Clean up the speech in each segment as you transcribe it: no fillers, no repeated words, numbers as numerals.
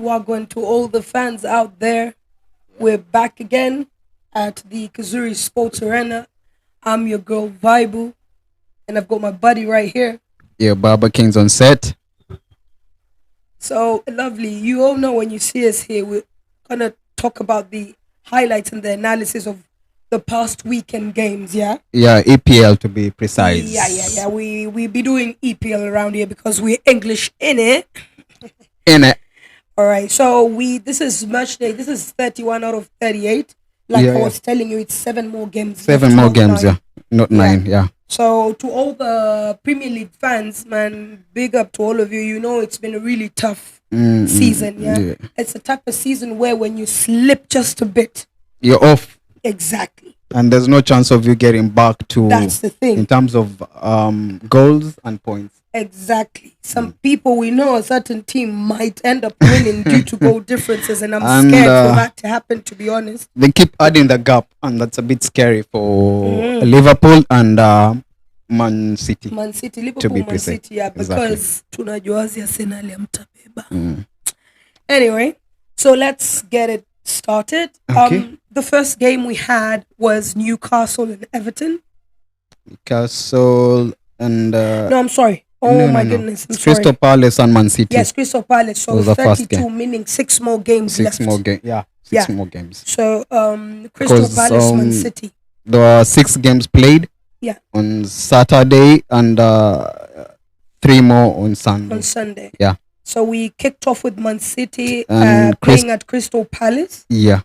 Wagwan to all the fans out there. We're back again at the Kazuri Sports Arena. I'm your girl Vibu, and I've got my buddy right here. Yeah, Baba King's on set. So lovely. You all know when you see us here, we're gonna talk about the highlights and the analysis of the past weekend games. Yeah. Yeah, EPL to be precise. Yeah. We be doing EPL around here because we're English in it. In it. All right. So this is match day. This is 31 out of 38. Like Yeah, I yeah. was telling you, it's seven more games. Seven left, more not games, nine. not Yeah. nine, yeah. So to all the Premier League fans, man, big up to all of you. You know it's been a really tough season. Yeah, it's the type of season where when you slip just a bit, You're off, exactly. and there's no chance of you getting back to That's the thing. in terms of goals and points. Exactly. Some people we know a certain team might end up winning due to goal differences, and I'm And, scared for that to happen. To be honest. They keep adding the gap, and that's a bit scary for Mhm. Liverpool and Man City. Man City, be Liverpool, Man precise. City, yeah, Exactly. because tunajuazi Arsenal ya mtabeba. Mm. Anyway, so let's get it started. Okay. The first game we had was Newcastle and Everton. Newcastle and No, I'm sorry. Oh no, my no. goodness, I'm It's sorry. Crystal Palace and Man City. Yes, Crystal Palace. So Was the first 32, game. meaning 6 more games Six left. more games. Yeah, Yeah. more games. So Crystal Because, Palace, Man City. There were 6 games played. Yeah. On Saturday and 3 more on Sunday. On Sunday. Yeah. So we kicked off with Man City And playing at Crystal Palace. Yeah.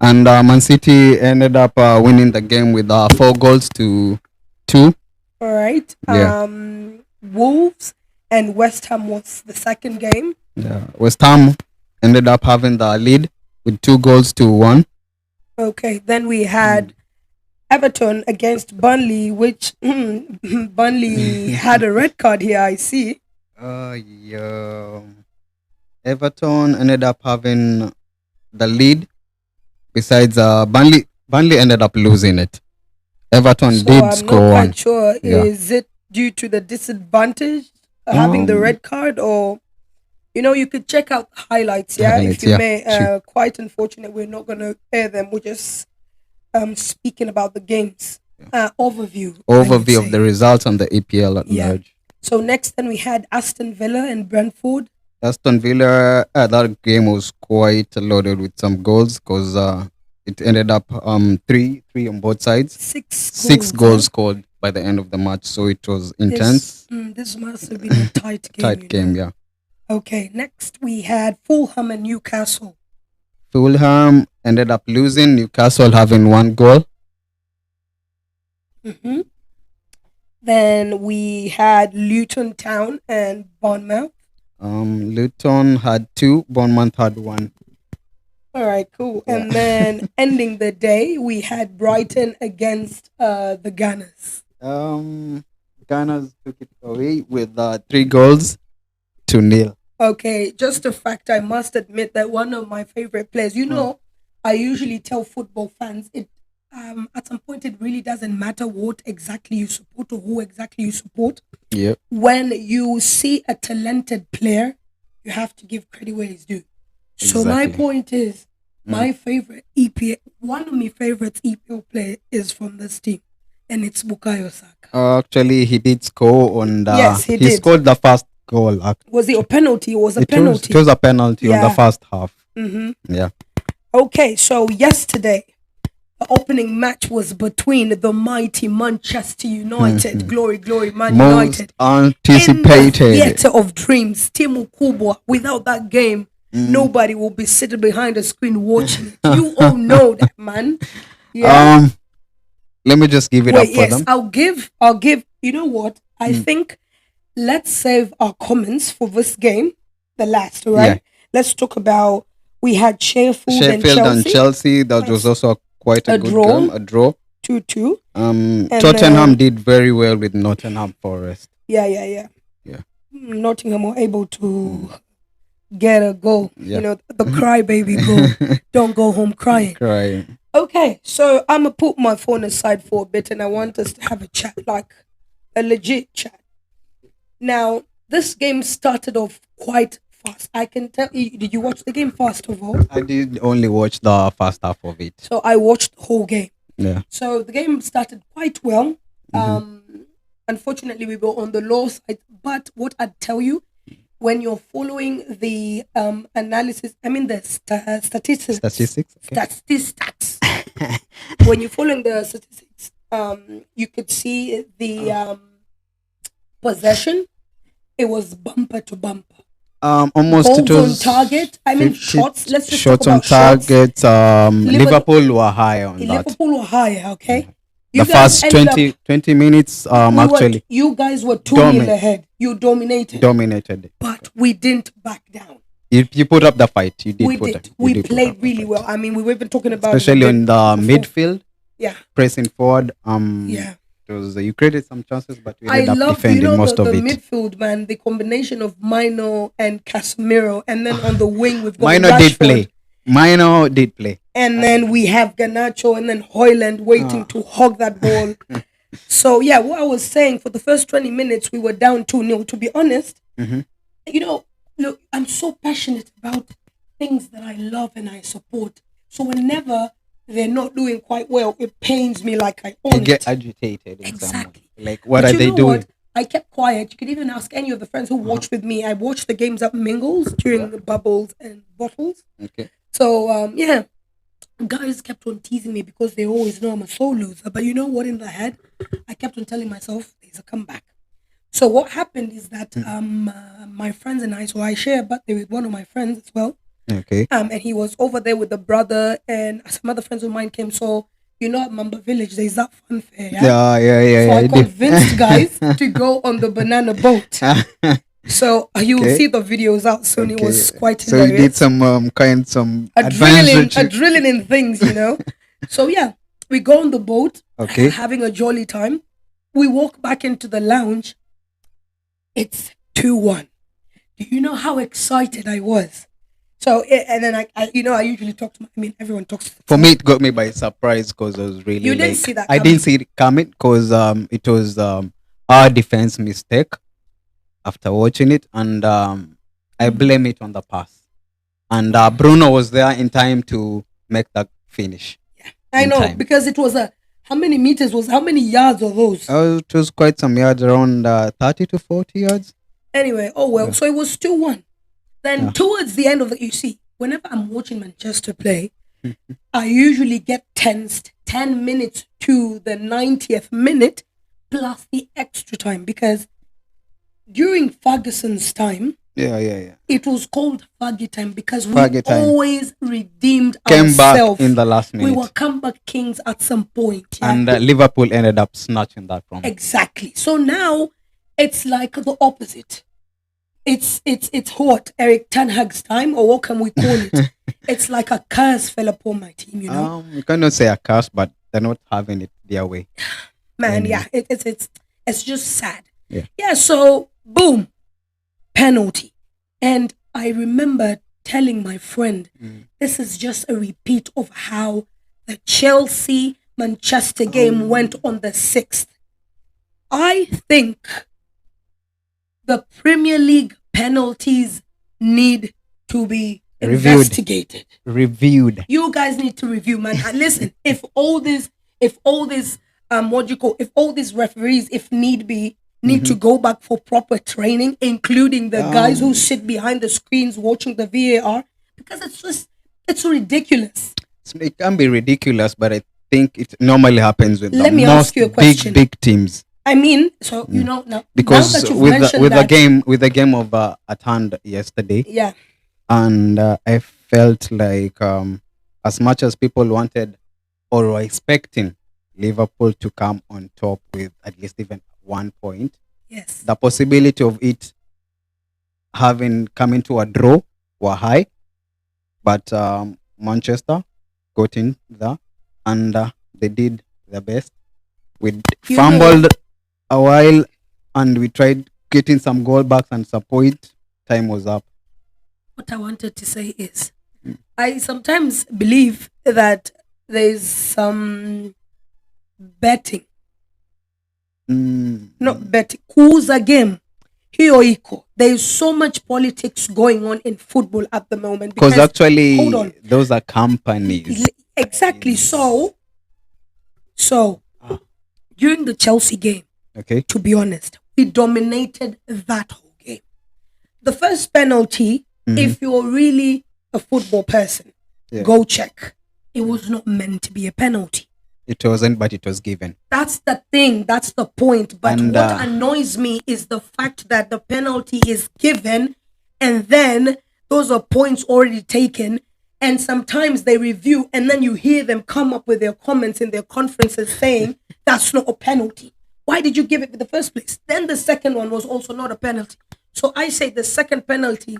And Man City ended up winning the game with 4 goals to 2. All right. Yeah. Wolves and West Ham was the second game. Yeah. West Ham ended up having the lead with 2 goals to 1. Okay. Then we had Everton against Burnley, which Burnley had a red card here, I see. Yeah. Everton ended up having the lead. Besides, Burnley ended up losing it. Everton So did I'm score not one. quite sure. Yeah. Is it due to the disadvantage having the red card, or you could check out highlights, yeah, Highlights, if you yeah, may. sure. Quite unfortunate, we're not going to air them. We're just speaking about the games. Overview. I would Overview of say. the results on the EPL at Yeah. large. So next, then we had Aston Villa and Brentford. Aston Villa, that game was quite loaded with some goals because it ended up 3 on both sides. 6 goals scored by the end of the match, so it was intense. This must have been a tight game. Tight game, yeah. Okay, next we had Fulham and Newcastle. Fulham ended up losing, Newcastle having 1 goal. hmm Then we had Luton Town and Bournemouth. Luton had 2, Bournemouth had 1. All right, cool. Yeah. And then ending the day, we had Brighton against the Gunners. Gunners took it away with 3 goals to 0. Okay, just a fact, I must admit that one of my favorite players, I usually tell football fans it at some point it really doesn't matter what exactly you support or who exactly you support. Yep. When you see a talented player, you have to give credit where it's due. So my Exactly. point is, my favorite one of my favorite EPL player is from this team, and it's Bukayo Saka. Actually, he did score on the. Yes, he did. Scored the first goal. Was it a penalty? It was a It penalty. was a penalty on Yeah. the first half. hmm Yeah. Okay, so yesterday, the opening match was between the mighty Manchester United, glory, Man Most United, in the anticipated. theatre of dreams, Timu Kubwa. Without that game, nobody will be sitting behind a screen watching it. You all know that, man. Yeah. Let me just give it Wait, up for yes, them. I'll give. You know what? I think let's save our comments for this game, the last. All right. Yeah. Let's talk about. We had Sheffield and Chelsea, Chelsea. That was also quite a A good draw. game. A draw. 2-2. Tottenham did very well with Nottingham Forest. Yeah. Yeah. Nottingham were able to get a goal. Yeah. The crybaby goal. Don't go home crying. Crying. Okay, so I'm gonna put my phone aside for a bit, and I want us to have a chat, like a legit chat. Now, this game started off quite fast. I can tell you. Did you watch the game first of all? I did only watch the first half of it. So I watched the whole game. Yeah. So the game started quite well. Mm-hmm. Unfortunately, we were on the low side. But what I'd tell you, when you're following the analysis, I mean the statistics. Statistics. Okay. Statistics. When you're following the statistics, you could see the possession. It was bumper to bumper. Almost Goals it was on target. I mean 50 shots. Let's just shots talk on about shots. target. Liverpool were high on that. Liverpool were higher. Okay. The guys first ended up- 20 minutes, actually you guys were 2-0 ahead. You dominated. dominated. But we didn't back down. You put up the fight. You did We put did. up. We did put played up the really fight. well. I mean, we were even talking about Especially on the before. midfield, Yeah. pressing forward. Yeah. It was, you created some chances, but we I ended up love defending most the of it. midfield, man. The combination of Mino and Casemiro, and then on the wing we've got Mino Rashford, did play. Mino did play. and then we have Garnacho and then Hoyland waiting to hog that ball. So yeah, what I was saying, for the first 20 minutes we were down 2-0. To be honest, you know, look, I'm so passionate about things that I love and I support. So whenever they're not doing quite well, it pains me like I own You get it. agitated. In Exactly. Some way. Like, what But are you they know doing? what? I kept quiet. You could even ask any of the friends who watched with me. I watched the games at Mingles during the bubbles and bottles. Okay. So yeah, guys kept on teasing me because they always know I'm a sole loser. But you know what? In the head, I kept on telling myself there's a comeback. So what happened is that my friends and I. So I share a birthday with one of my friends as well. Okay. And he was over there with the brother, and some other friends of mine came. So you know, at Mamba Village, there's that fun fair. Yeah. Yeah. So I did. convinced guys to go on the banana boat. So you will see the videos out soon. It was quite So hilarious. you did some Adrenaline things, you know. So yeah, we go on the boat, Okay. having a jolly time. We walk back into the lounge. It's 2-1. Do you know how excited I was? So and then I usually talk to everyone talks to For me, it got me by surprise because I was really. You didn't see that I didn't see it coming because it was our defense mistake after watching it, and I blame it on the pass. And Bruno was there in time to make that finish. I know, time. because it was how many yards are those? It was quite some yards, around 30 to 40 yards. Anyway, so it was 2-1. Then towards the end of you see, whenever I'm watching Manchester play, I usually get tensed 10 minutes to the 90th minute plus the extra time, because during Ferguson's time, Yeah. it was called Fergie time because we Fergie time. always redeemed Came ourselves. back in the last minute. We were comeback kings at some point. Yeah? And Liverpool ended up snatching that from. Exactly. So now it's like the opposite. It's what, Eric Ten Hag's time, or what can we call it? It's like a curse fell upon my team, you know. You cannot say a curse, but they're not having it their way. Man, yeah, it's just sad. Yeah. So boom, penalty, and I remember telling my friend, this is just a repeat of how the Chelsea Manchester game went on the 6th. I think the Premier League penalties need to be investigated. Reviewed. You guys need to review, man. And listen, if all these referees, if need be, need to go back for proper training, including the guys who sit behind the screens watching the VAR, because it's ridiculous. It can be ridiculous, but I think it normally happens with Let the me most ask you a question. big teams. I mean, so you know now, Because now that you've with mentioned that, the game of at hand yesterday, yeah, and I felt like as much as people wanted or were expecting Liverpool to come on top with at least even 1 point, yes, the possibility of it coming to a draw were high, but Manchester got in there and they did their best. We fumbled a while and we tried getting some goal backs, and some point time was up. what I wanted to say is, I sometimes believe that there's some betting, not betting, kuuza game. Hioiko. There is so much politics going on in football at the moment. Because hold actually, on. those are companies. Exactly. So Ah, during the Chelsea game, okay. to be honest, we dominated that whole game. The first penalty, if you're really a football person, Yeah. go check. It was not meant to be a penalty. It wasn't, but it was given. That's the thing. That's the point. But And, what annoys me is the fact that the penalty is given and then those are points already taken. And sometimes they review and then you hear them come up with their comments in their conferences saying that's not a penalty. Why did you give it in the first place? Then the second one was also not a penalty. So I say the second penalty,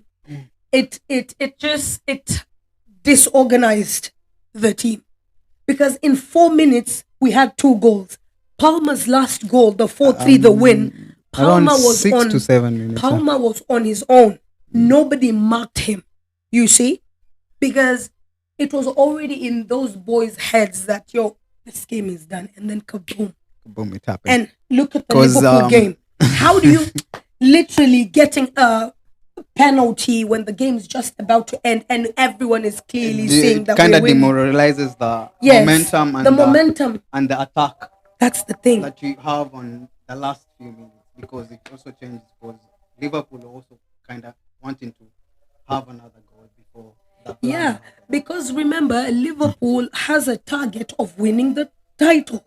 it disorganized the team. Because in 4 minutes, we had 2 goals. Palmer's last goal, the 4-3, the win. Palmer Around was 6 on to 7 minutes. Palmer was on his own. Nobody marked him. You see? Because it was already in those boys' heads that this game is done, and then kaboom. Boom, it happened. And look at the Liverpool game. How do you literally getting a penalty when the game's just about to end and everyone is clearly seeing that kind we're of winning? demoralizes the Yes, momentum and the momentum. and the attack That's the thing. that you have on the last few minutes, because it also changes, because Liverpool also kind of wanting to have another goal before the plan. Yeah, because remember, Liverpool has a target of winning the title.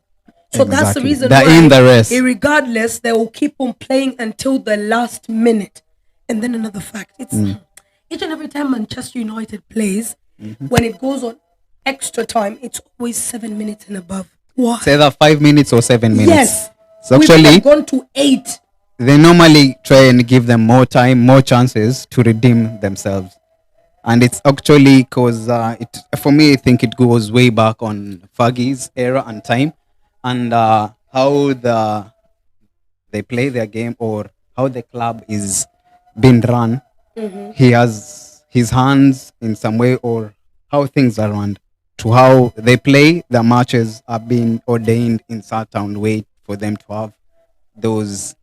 So that's the Exactly. reason They're why, in the race. regardless, they will keep on playing until the last minute. And then another fact, it's each and every time Manchester United plays, when it goes on extra time, it's always 7 minutes and above. Why? Say that 5 minutes or 7 minutes. Yes. So We've actually, gone to 8. they normally try and give them more time, more chances to redeem themselves. And it's actually because for me, I think it goes way back on Fergie's era and time, and how they play their game, or how the club is being run. He has his hands in some way, or how things are run, to how they play. The matches are being ordained in certain way for them to have those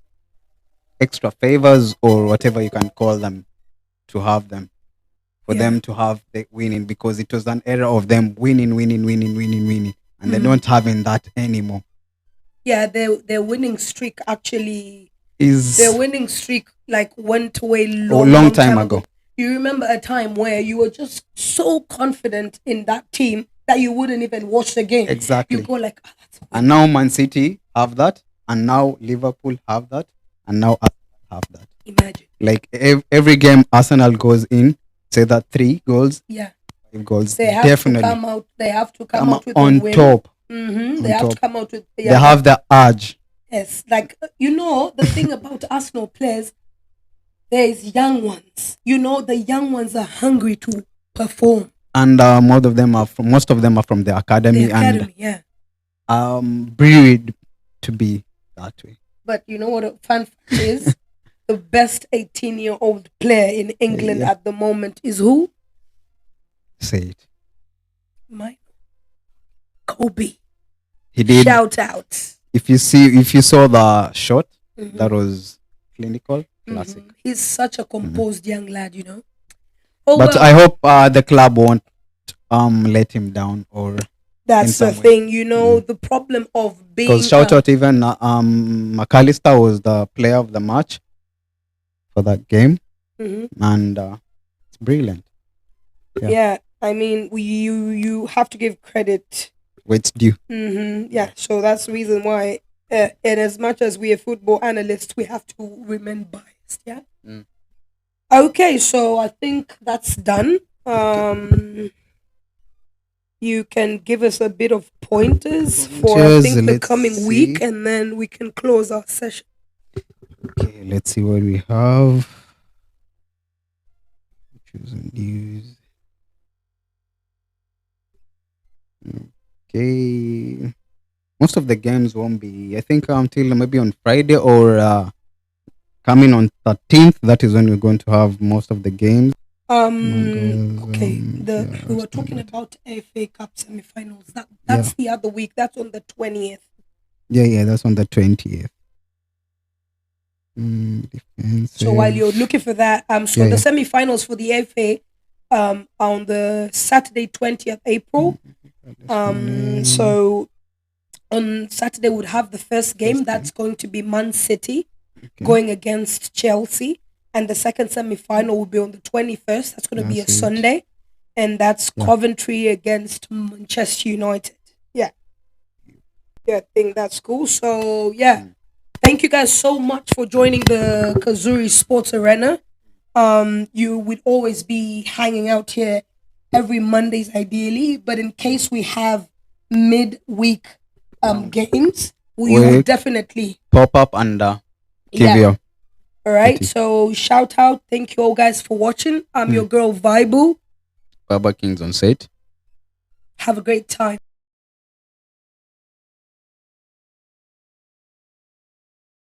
extra favors, or whatever you can call them, to have them, for them to have the winning, because it was an era of them winning, and they're not having that anymore. Yeah, their winning streak actually Is their winning streak like went away long time ago. You remember a time where you were just so confident in that team that you wouldn't even watch the game. Exactly. You go like, oh, that's And now Man City have that, and now Liverpool have that, and now Arsenal have that. imagine. Like every game Arsenal goes in, say that 3 goals, Yeah. 5 goals, They have definitely to come out. They have to come out with on a win. top. They have to come out with. They have the urge. Yes, like the thing about Arsenal players, there is young ones. The young ones are hungry to perform. And most of them are from the academy, The academy, yeah. and breed to be that way. But you know what a fun fact is? The best 18-year-old player in England at the moment is who? Say it. Kobe. He did. Shout out. If you saw the shot, that was clinical, classic. He's such a composed young lad, Oh, But well, I hope the club won't let him down, or that's in the some way. thing, the problem of being. Because shout out, even McAllister was the player of the match for that game, and it's brilliant. Yeah, I mean, you have to give credit. Which due. Yeah, so that's the reason why, and as much as we are football analysts, we have to remain biased. Yeah. Okay, so I think that's done. You can give us a bit of pointers for I think the let's coming week, see. and then we can close our session. Okay, let's see what we have. Choose news. Okay. Most of the games won't be, I think, until maybe on Friday, or coming on 13th. That is when we're going to have most of the games. Okay. We were talking about FA Cup semi-finals. That's the other week. That's on the 20th. Yeah, that's on the 20th. So while you're looking for that, so Yeah, the yeah. semi-finals for the FA on the Saturday 20th April. So on Saturday we'd have the first game. That's going to be Man City going against Chelsea, and the second semi-final will be on the 21st. That's going to be a That's it. Sunday, and that's Yeah. Coventry against Manchester United. Yeah, I think that's cool. So yeah, thank you guys so much for joining the Kazuri Sports Arena. You would always be hanging out here every Mondays, ideally, but in case we have midweek games, you would Week. definitely Pop up and give yeah. you. All right. Okay. So shout out, thank you all guys for watching. I'm your girl Vibu. Baba Kings on set. Have a great time.